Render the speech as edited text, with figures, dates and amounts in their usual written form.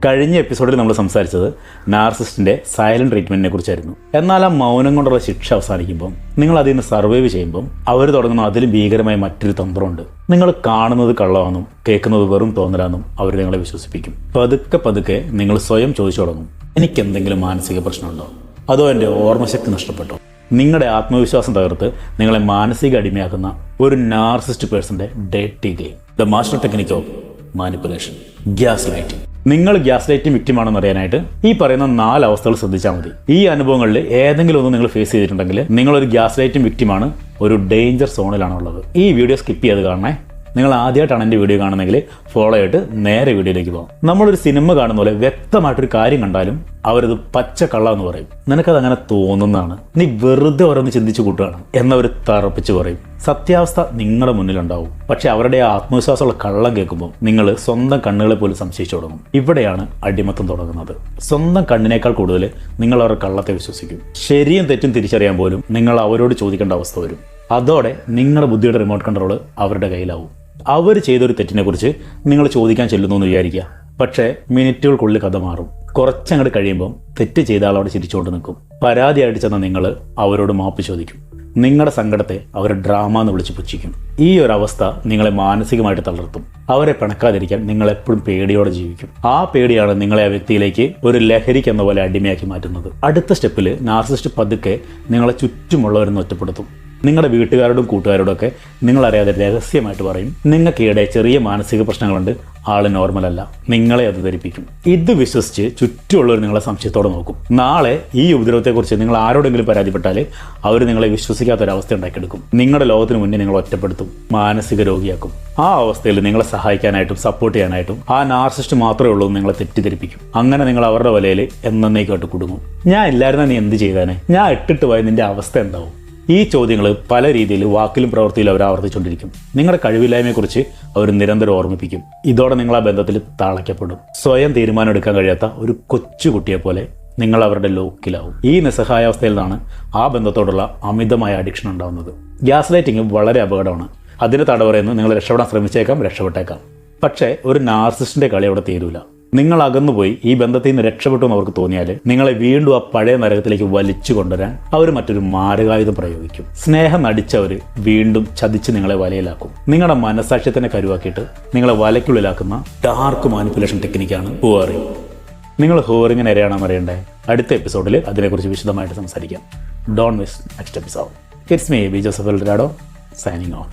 കഴിഞ്ഞ എപ്പിസോഡിൽ നമ്മൾ സംസാരിച്ചത് നാർസിസ്റ്റിൻ്റെ സൈലന്റ് ട്രീറ്റ്മെൻറ്റിനെ കുറിച്ചായിരുന്നു. എന്നാൽ ആ മൗനം കൊണ്ടുള്ള ശിക്ഷ അവസാനിക്കുമ്പം നിങ്ങൾ അതിൽ നിന്ന് സർവൈവ് ചെയ്യുമ്പം അവർ തുടങ്ങുന്ന അതിലും ഭീകരമായ മറ്റൊരു തന്ത്രമുണ്ട്. നിങ്ങൾ കാണുന്നത് കള്ളമാണെന്നും കേൾക്കുന്നത് വെറും തോന്നലാണെന്നും അവർ നിങ്ങളെ വിശ്വസിപ്പിക്കും. പതുക്കെ നിങ്ങൾ സ്വയം ചോദിച്ചു തുടങ്ങും, എനിക്കെന്തെങ്കിലും മാനസിക പ്രശ്നമുണ്ടോ, അതോ എൻ്റെ ഓർമ്മശക്തി നഷ്ടപ്പെട്ടോ? നിങ്ങളുടെ ആത്മവിശ്വാസം തകർത്ത് നിങ്ങളെ മാനസിക അടിമയാക്കുന്ന ഒരു നാർസിസ്റ്റ് പേഴ്സന്റെ dirty game, the master technique of manipulation, gas lighting. നിങ്ങൾ ഗ്യാസ് ലൈറ്റിംഗ് വിക്ടിമാണെന്ന് അറിയാനായിട്ട് ഈ പറയുന്ന 4 അവസ്ഥകൾ ശ്രദ്ധിച്ചാൽ മതി. ഈ അനുഭവങ്ങളിൽ ഏതെങ്കിലും ഒന്ന് നിങ്ങൾ ഫേസ് ചെയ്തിട്ടുണ്ടെങ്കിൽ നിങ്ങളൊരു ഗ്യാസ് ലൈറ്റിംഗ് വിക്ടിമാണ്, ഒരു ഡേഞ്ചർ സോണിലാണുള്ളത്. ഈ വീഡിയോ സ്കിപ്പ് ചെയ്ത് കാണണേ. നിങ്ങൾ ആദ്യമായിട്ടാണ് എൻ്റെ വീഡിയോ കാണുന്നതെങ്കിൽ ഫോളോ ചെയ്തിട്ട് നേരെ വീഡിയോയിലേക്ക് പോകാം. നമ്മളൊരു സിനിമ കാണുന്ന പോലെ വ്യക്തമായിട്ടൊരു കാര്യം കണ്ടാലും അവരത് പച്ച കള്ള എന്ന് പറയും. നിനക്കത് അങ്ങനെ തോന്നുന്നതാണ്, നീ വെറുതെ ഓരോന്ന് ചിന്തിച്ചു കൂട്ടുകയാണ് എന്നവർ തറപ്പിച്ച് പറയും. സത്യാവസ്ഥ നിങ്ങളുടെ മുന്നിലുണ്ടാവും. പക്ഷെ അവരുടെ ആത്മവിശ്വാസമുള്ള കള്ളം കേൾക്കുമ്പോൾ നിങ്ങൾ സ്വന്തം കണ്ണുകളെ പോലും സംശയിച്ചു തുടങ്ങും. ഇവിടെയാണ് അടിമത്തം തുടങ്ങുന്നത്. സ്വന്തം കണ്ണിനേക്കാൾ കൂടുതൽ നിങ്ങൾ അവരുടെ കള്ളത്തെ വിശ്വസിക്കും. ശരിയും തെറ്റും തിരിച്ചറിയാൻ പോലും നിങ്ങൾ അവരോട് ചോദിക്കേണ്ട അവസ്ഥ വരും. അതോടെ നിങ്ങളുടെ ബുദ്ധിയുടെ റിമോട്ട് കൺട്രോൾ അവരുടെ കയ്യിലാവും. അവർ ചെയ്തൊരു തെറ്റിനെക്കുറിച്ച് നിങ്ങൾ ചോദിക്കാൻ ചെല്ലുന്നു എന്ന് വിചാരിക്കുക. പക്ഷേ മിനിറ്റുകൾക്കുള്ളിൽ കഥ മാറും. കുറച്ചങ്ങോട്ട് കഴിയുമ്പം തെറ്റ് ചെയ്ത ആളവിടെ ചിരിച്ചുകൊണ്ട് നിൽക്കും. പരാതിയായിട്ട് ചെന്ന നിങ്ങൾ അവരോട് മാപ്പ് ചോദിക്കും. നിങ്ങളുടെ സങ്കടത്തെ അവർ ഡ്രാമ എന്ന് വിളിച്ച് പുച്ഛിക്കും. ഈ ഒരു അവസ്ഥ നിങ്ങളെ മാനസികമായിട്ട് തളർത്തും. അവരെ പിണക്കാതിരിക്കാൻ നിങ്ങൾ എപ്പോഴും പേടിയോടെ ജീവിക്കും. ആ പേടിയാണ് നിങ്ങളെ ആ വ്യക്തിയിലേക്ക് ഒരു ലഹരിക്ക് എന്ന പോലെ അടിമയാക്കി മാറ്റുന്നത്. അടുത്ത സ്റ്റെപ്പിൽ നാർസിസ്റ്റ് പതുക്കെ നിങ്ങളെ ചുറ്റുമുള്ളവരെന്ന് ഒറ്റപ്പെടുത്തും. നിങ്ങളുടെ വീട്ടുകാരോടും കൂട്ടുകാരോടും ഒക്കെ നിങ്ങളറിയാതെ രഹസ്യമായിട്ട് പറയും, നിങ്ങൾക്കിടെ ചെറിയ മാനസിക പ്രശ്നങ്ങളുണ്ട്, ആള് നോർമലല്ല. നിങ്ങളെ അത് ധരിപ്പിക്കും. ഇത് വിശ്വസിച്ച് ചുറ്റുമുള്ളവർ നിങ്ങളെ സംശയത്തോടെ നോക്കും. നാളെ ഈ ഉപദ്രവത്തെക്കുറിച്ച് നിങ്ങൾ ആരോടെങ്കിലും പരാതിപ്പെട്ടാൽ അവർ നിങ്ങളെ വിശ്വസിക്കാത്തൊരവസ്ഥ ഉണ്ടാക്കിയെടുക്കും. നിങ്ങളുടെ ലോകത്തിന് മുന്നേ നിങ്ങൾ ഒറ്റപ്പെടുത്തും, മാനസിക രോഗിയാക്കും. ആ അവസ്ഥയിൽ നിങ്ങളെ സഹായിക്കാനായിട്ടും സപ്പോർട്ട് ചെയ്യാനായിട്ടും ആ നാർസിസ്റ്റ് മാത്രമേ ഉള്ളൂ നിങ്ങളെ തെറ്റിദ്ധരിപ്പിക്കും. അങ്ങനെ നിങ്ങൾ അവരുടെ വലയിൽ എന്നേക്കായിട്ട് കുടുങ്ങും. ഞാൻ ഇല്ലായിരുന്ന നീ എന്ത് ചെയ്താനെ, ഞാൻ ഇട്ടിട്ട് പോയ നിന്റെ അവസ്ഥ എന്താവും? ഈ ചോദ്യങ്ങൾ പല രീതിയിൽ വാക്കിലും പ്രവൃത്തിയിലും അവർ ആവർത്തിച്ചുകൊണ്ടിരിക്കും. നിങ്ങളുടെ കഴിവില്ലായ്മയെക്കുറിച്ച് അവർ നിരന്തരം ഓർമ്മിപ്പിക്കും. ഇതോടെ നിങ്ങൾ ആ ബന്ധത്തിൽ തളയ്ക്കപ്പെടും. സ്വയം തീരുമാനം എടുക്കാൻ കഴിയാത്ത ഒരു കൊച്ചുകുട്ടിയെ പോലെ നിങ്ങൾ അവരുടെ ലോക്കിലാവും. ഈ നിസ്സഹായാവസ്ഥയിൽ നിന്നാണ് ആ ബന്ധത്തോടുള്ള അമിതമായ അഡിക്ഷൻ ഉണ്ടാകുന്നത്. ഗ്യാസ് ലൈറ്റിംഗ് വളരെ അപകടമാണ്. അതിന് തടവറയെന്ന് നിങ്ങൾ രക്ഷപ്പെടാൻ ശ്രമിച്ചേക്കാം, രക്ഷപ്പെട്ടേക്കാം. പക്ഷേ ഒരു നാർസിസ്റ്റിന്റെ കളി അവിടെ തീരൂല. നിങ്ങൾ അകന്നുപോയി ഈ ബന്ധത്തിൽ നിന്ന് രക്ഷപ്പെട്ടു എന്ന് അവർക്ക് തോന്നിയാൽ നിങ്ങളെ വീണ്ടും ആ പഴയ നരകത്തിലേക്ക് വലിച്ചു കൊണ്ടുവരാൻ അവർ മറ്റൊരു മാരകായുധം പ്രയോഗിക്കും. സ്നേഹം നടിച്ചവർ വീണ്ടും ചതിച്ച് നിങ്ങളെ വലയിലാക്കും. നിങ്ങളുടെ മനസ്സാക്ഷ്യത്തിനെ കരുവാക്കിയിട്ട് നിങ്ങളെ വലയ്ക്കുള്ളിലാക്കുന്ന ഡാർക്ക് മാനിപ്പുലേഷൻ ടെക്നിക്കാണ് ഹൂവറിംഗ്. നിങ്ങൾ ഹൂവറിങ്ങിന് ഇരയാണെന്ന് അറിയണ്ടേ? അടുത്ത എപ്പിസോഡിൽ അതിനെക്കുറിച്ച് വിശദമായിട്ട് സംസാരിക്കാം. Don't miss next episode. It's me B Joseph Eldorado, signing of.